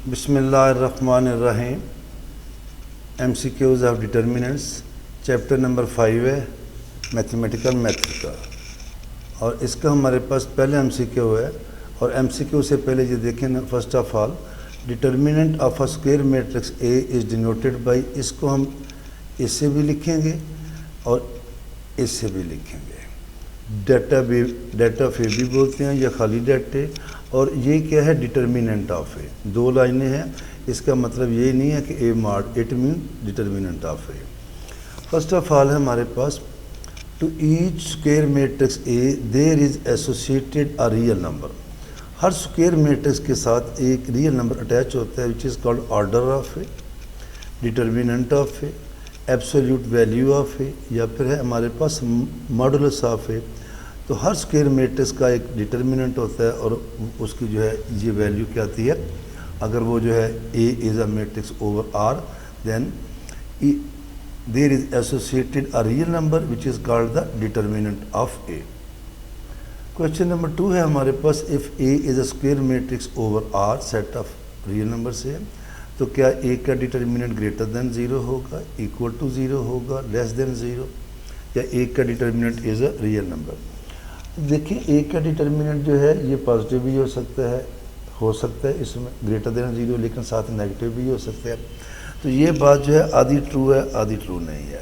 बिस्मिल्लाहिर्रहमानिर्रहीम। MCQs of determinants, chapter number 5 है mathematical method का, और इसका हमारे पास पहले MCQ है। और MCQ से पहले ये देखें ना, first of all determinant of a square matrix A is denoted by, इसको हम इससे भी लिखेंगे और इससे भी लिखेंगे। डेटा ऑफ ए भी बोलते हैं या खाली डेटे, और ये क्या है, डिटर्मिनेंट ऑफ ए। दो लाइनें हैं, इसका मतलब ये नहीं है कि A mod, it mean determinant of A. First of all है हमारे पास, to each square matrix A there is associated a real number. हर स्क्वायर मैट्रिक्स के साथ एक रियल नंबर अटैच होता है, which is called order of A, determinant of A, absolute value of A, या फिर है हमारे पास मॉडुलस ऑफ ए। तो हर स्क्वायर मैट्रिक्स का एक डिटर्मिनेंट होता है और उसकी जो है ये वैल्यू क्या आती है। अगर वो जो है A is a matrix over R, then there is associated a real number which is called the determinant of A. Question number 2 है हमारे पास, if A is a square matrix over R set of real number से, तो क्या ए का determinant greater than 0 होगा, equal to 0 होगा, less than 0, या ए का determinant is a real number. देखिए ए का डिटर्मिनेंट जो है ये पॉजिटिव भी हो सकता है इसमें ग्रेटर देन 0, लेकिन साथ नेगेटिव भी हो सकता है। तो ये बात जो है आधी ट्रू है आधी ट्रू नहीं है।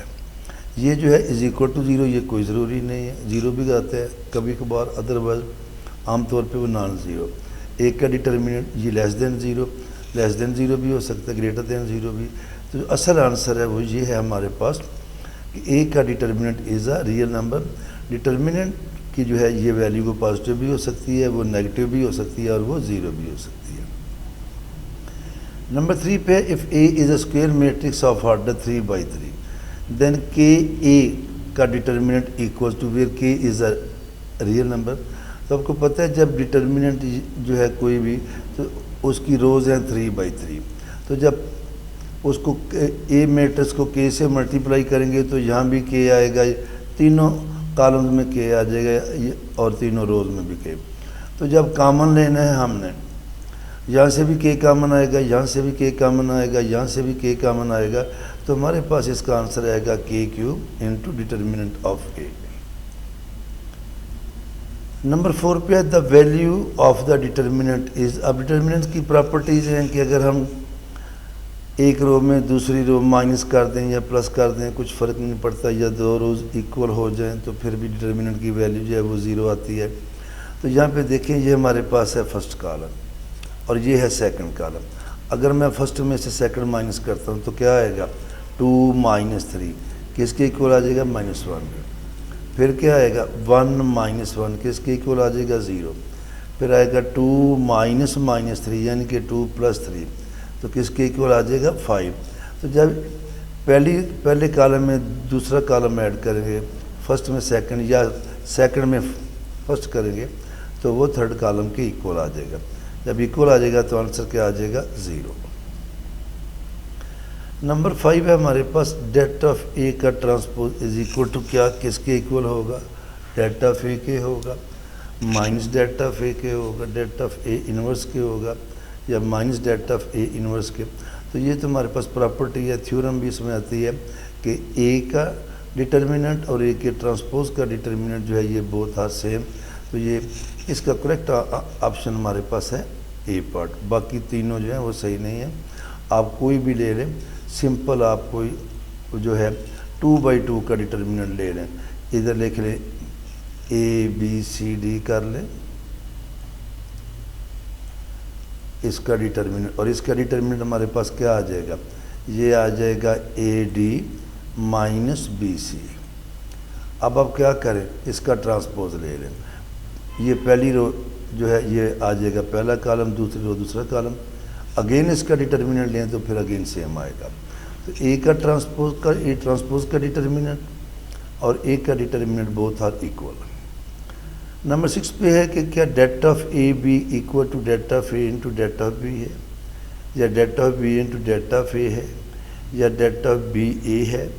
ये जो है इज इक्वल टू 0, ये कोई ज़रूरी नहीं है, 0 भी आता है कभी कभार, अदरवाइज आमतौर पे वो नॉन ज़ीरो। ए का डिटर्मिनेंट ये लेस देन 0 भी हो सकता है, ग्रेटर देन 0 भी। तो जो असल आंसर है वो ये है हमारे पास कि ए का determinant is a real number. Determinant कि जो है ये वैल्यू को पॉजिटिव भी हो सकती है, वो नेगेटिव भी हो सकती है, और वो 0 भी हो सकती है। नंबर 3 पे, if A is a square matrix of order 3/3, then K A का determinant equal to where K is a real number. तो आपको पता है जब डिटर्मिनेंट जो है कोई भी, तो उसकी रोज़ हैं 3/3। तो जब उसको ए मैट्रिक्स को के से मल्टीप्लाई करेंगे तो यहाँ भी के आएगा, तीनों कॉलम्स में के आ जाएगा और तीनों रोज़ में भी के। तो जब कॉमन लेना है हमने, यहाँ से भी के कॉमन आएगा, यहाँ से भी के कॉमन आएगा, यहाँ से भी के कॉमन आएगा, तो हमारे पास इसका आंसर आएगा के cube into determinant of A. Number 4 पे, the value of the determinant is. अब डिटर्मिनेंट की प्रॉपर्टीज़ हैं कि अगर हम एक रो में दूसरी रो माइनस कर दें या प्लस कर दें, कुछ फ़र्क नहीं पड़ता, या दो रोज़ इक्वल हो जाएं तो फिर भी डिटर्मिनेंट की वैल्यू जो है वो 0 आती है। तो यहाँ पे देखें, ये हमारे पास है फर्स्ट कॉलम और ये है सेकंड कॉलम। अगर मैं फर्स्ट में से सेकंड माइनस करता हूँ तो क्या आएगा, 2 - 3 किसके इक्वल आ जाएगा, -1। फिर क्या आएगा, 1 - 1 किसके इक्वल आ जाएगा, 0। फिर आएगा 2 - -3 यानी कि 2 + 3, तो किसके इक्वल आ जाएगा, 5। तो जब पहले कॉलम में दूसरा कॉलम ऐड करेंगे, फर्स्ट में सेकंड या सेकंड में फर्स्ट करेंगे, तो वो थर्ड कॉलम के इक्वल आ जाएगा। जब इक्वल आ जाएगा तो आंसर क्या आ जाएगा, 0। नंबर 5 है हमारे पास, डेट ऑफ ए का ट्रांसपोज इज इक्वल टू क्या, किसके इक्वल होगा, डेट ऑफ ए के होगा, माइनस डेट ऑफ ए के होगा, डेट ऑफ ए इनवर्स के होगा, या minus det of A inverse के। तो ये तो हमारे पास प्रॉपर्टी है, थ्योरम भी इसमें आती है कि ए का डिटर्मिनेंट और ए के ट्रांसपोज का डिटर्मिनेंट जो है ये बोथ आर सेम। तो ये इसका करेक्ट ऑप्शन हमारे पास है ए पार्ट, बाकी तीनों जो है वो सही नहीं है। आप कोई भी ले लें, सिंपल आप कोई जो है 2/2 का डिटर्मिनेंट ले लें, इधर लिख लें ABCD कर लें, इसका डिटर्मिनेंट, और इसका डिटर्मिनेंट हमारे पास क्या आ जाएगा, ये आ जाएगा AD - BC। अब आप क्या करें, इसका ट्रांसपोज ले लें। ये पहली रो जो है ये आ जाएगा पहला कॉलम, दूसरी रो दूसरा कॉलम। अगेन इसका डिटर्मिनेंट लें तो फिर अगेन सेम आएगा। तो ए ट्रांसपोज का डिटर्मिनेंट और ए का determinant both are equal. Number 6 पे है कि क्या det of A B equal to det of A into det of B है, या det of B into det of A है, या डेट ऑफ बी ए है,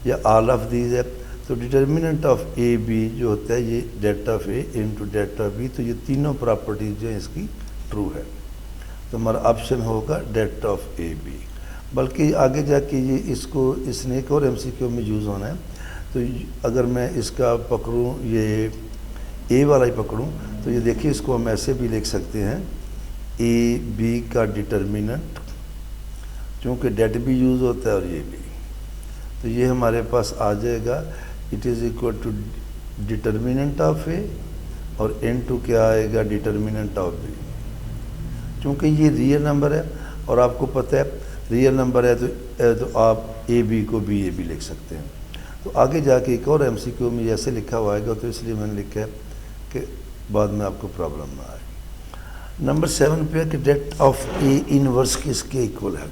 या ऑल ऑफ दीज है। तो डिटर्मिनेंट ऑफ ए बी जो होता है ये det of A into det of B, तो ये तीनों प्रॉपर्टीज जो है इसकी ट्रू है। तो हमारा ऑप्शन होगा डेट ऑफ ए बी। बल्कि आगे जाके ये इसको इसने एक और MCQ में यूज़ होना है। तो अगर मैं इसका पकड़ूँ, ये ए वाला ही पकड़ूँ, तो ये देखिए इसको हम ऐसे भी लिख सकते हैं, ए बी का डिटर्मिनेंट, चूँकि डेट भी यूज़ होता है और ये भी, तो ये हमारे पास आ जाएगा it is equal to determinant of A और इनटू क्या आएगा, डिटर्मिनेंट ऑफ बी। चूँकि ये रियल नंबर है और आपको पता है रियल नंबर है तो आप ए बी को बी ए बी लिख सकते हैं। तो आगे जाके एक और MCQ में ऐसे लिखा हुआ आएगा, तो इसलिए मैंने लिखा है कि बाद में आपको प्रॉब्लम ना आए। नंबर 7 पे है कि डेट ऑफ ए इनवर्स किसके इक्वल है।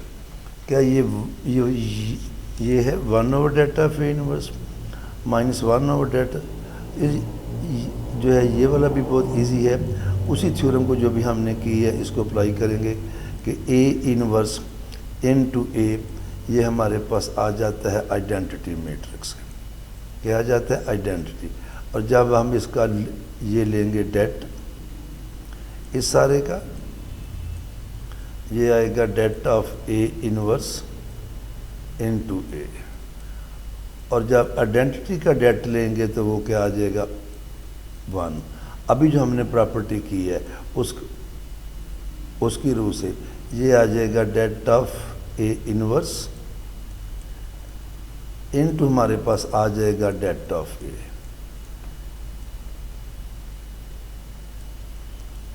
क्या ये है 1 over det of A inverse minus 1 over det. जो है ये वाला भी बहुत इजी है, उसी थ्योरम को जो भी हमने की है इसको अप्लाई करेंगे कि ए इनवर्स इन टू ए, ये हमारे पास आ जाता है आइडेंटिटी मैट्रिक्स। क्या आ जाता है, आइडेंटिटी। और जब हम इसका ये लेंगे डेट इस सारे का, ये आएगा det of A inverse into A. और जब आइडेंटिटी का डेट लेंगे तो वो क्या आ जाएगा, 1। अभी जो हमने प्रॉपर्टी की है उसकी रूह से ये आ जाएगा det of A inverse into हमारे पास आ जाएगा डेट ऑफ ए,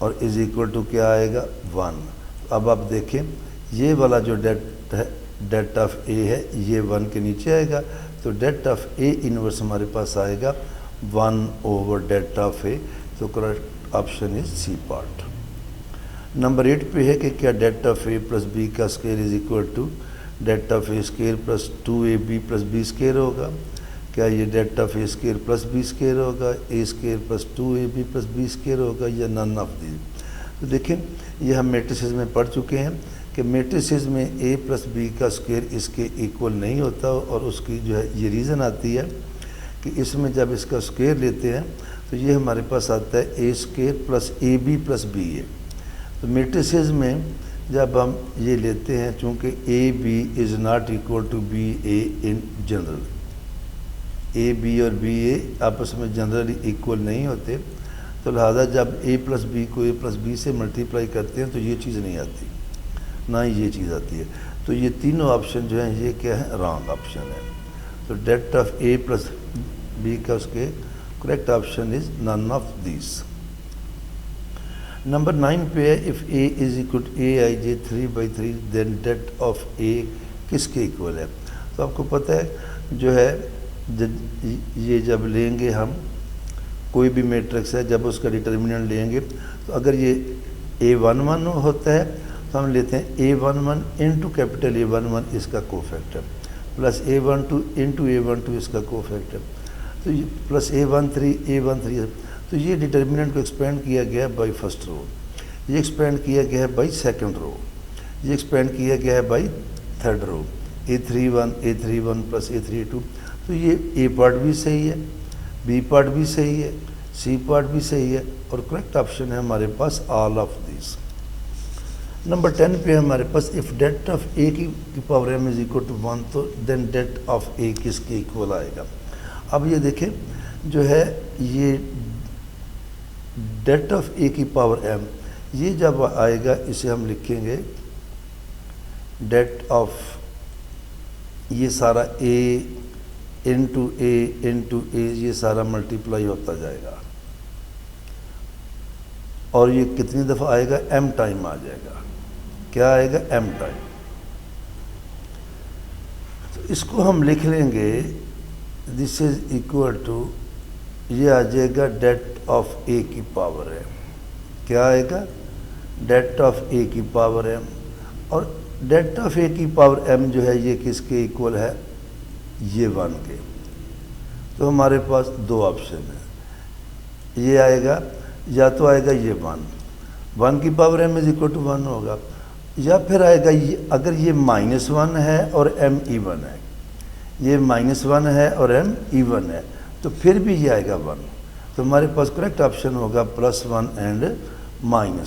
और इज इक्वल टू क्या आएगा, 1। अब आप देखें ये वाला जो डेट है, डेट ऑफ ए है, ये 1 के नीचे आएगा, तो डेट ऑफ ए इनवर्स हमारे पास आएगा 1 ओवर डेट ऑफ ए। तो correct option is C part. Number 8 पे है कि क्या det of A plus B का square is equal to det of A square plus 2ab plus B square होगा। क्या ये det of A square plus B square होगा, A square plus 2ab plus B square होगा, या none of the. तो देखें ये हम मैट्रिसेस में पढ़ चुके हैं कि मैट्रिसेस में ए प्लस बी का स्केयर इसके इक्वल नहीं होता, और उसकी जो है ये रीज़न आती है कि इसमें जब इसका स्केयर लेते हैं तो ये हमारे पास आता है A square plus A B plus B A. तो मैट्रिसेस में जब हम ये लेते हैं, चूँकि A B is not equal to B A in general, A B और बी ए आपस में जनरली इक्वल नहीं होते, तो लिहाजा जब ए प्लस बी को ए प्लस बी से मल्टीप्लाई करते हैं तो ये चीज़ नहीं आती, ना ही ये चीज़ आती है। तो ये तीनों ऑप्शन जो हैं ये क्या है, रॉन्ग ऑप्शन है। तो det of A plus B का उसके correct option is none of this. Number 9 पे है if A is equal to A I J 3/3 then det of A किसके इक्वल है। तो आपको पता है जो है ये जब लेंगे हम कोई भी मैट्रिक्स है, जब उसका डिटर्मिनेंट लेंगे तो अगर ये A11 होता है तो हम लेते हैं A11 इंटू कैपिटल A11 इसका cofactor plus A12 into A12 इसका कोफैक्टर, तो ये प्लस A13 तो ये डिटर्मिनेंट को एक्सपेंड किया गया बाय फर्स्ट रो, ये एक्सपेंड किया गया है बाय सेकंड रो, ये एक्सपेंड किया गया है by third row, A31 plus A32। तो ये ए पार्ट भी सही है, बी पार्ट भी सही है, सी पार्ट भी सही है, और करेक्ट ऑप्शन है हमारे पास ऑल ऑफ दिस। नंबर 10 पे हमारे पास इफ़ डेट ऑफ ए की power m is equal to 1 तो देन डेट ऑफ ए किसके इक्वल आएगा। अब ये देखें जो है ये डेट ऑफ ए की पावर m, ये जब आएगा इसे हम लिखेंगे डेट ऑफ ये सारा a इंटू ए ये सारा मल्टीप्लाई होता जाएगा, और ये कितनी दफ़ा आएगा, m टाइम आ जाएगा। क्या आएगा, m टाइम। तो इसको हम लिख लेंगे दिस इज इक्वल टू, ये आ जाएगा डेट ऑफ ए की पावर m। क्या आएगा, डेट ऑफ ए की पावर m, और डेट ऑफ ए की पावर m जो है ये किसके इक्वल है, ये 1 के। तो हमारे पास दो ऑप्शन है, ये आएगा या तो आएगा ये 1 की power m is equal to 1 होगा, या फिर आएगा ये अगर ये -1 है और m इवन है, ये -1 है और m इवन है तो फिर भी ये आएगा 1। तो हमारे पास करेक्ट ऑप्शन होगा +1 एंड माइनस।